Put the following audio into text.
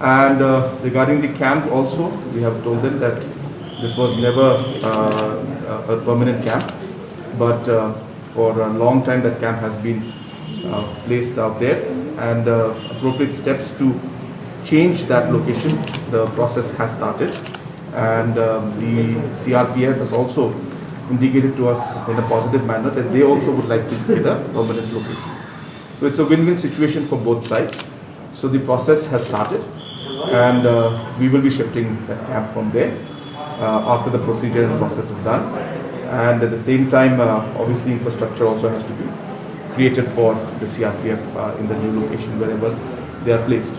And regarding the camp also, we have told them that this was never a permanent camp, but for a long time that camp has been placed out there, and appropriate steps to change that location, the process has started. And the CRPF has also indicated to us in a positive manner that they also would like to create a permanent location. So it's a win-win situation for both sides. So the process has started, and we will be shifting the camp from there after the procedure and process is done. And at the same time, obviously infrastructure also has to be created for the CRPF in the new location wherever they are placed.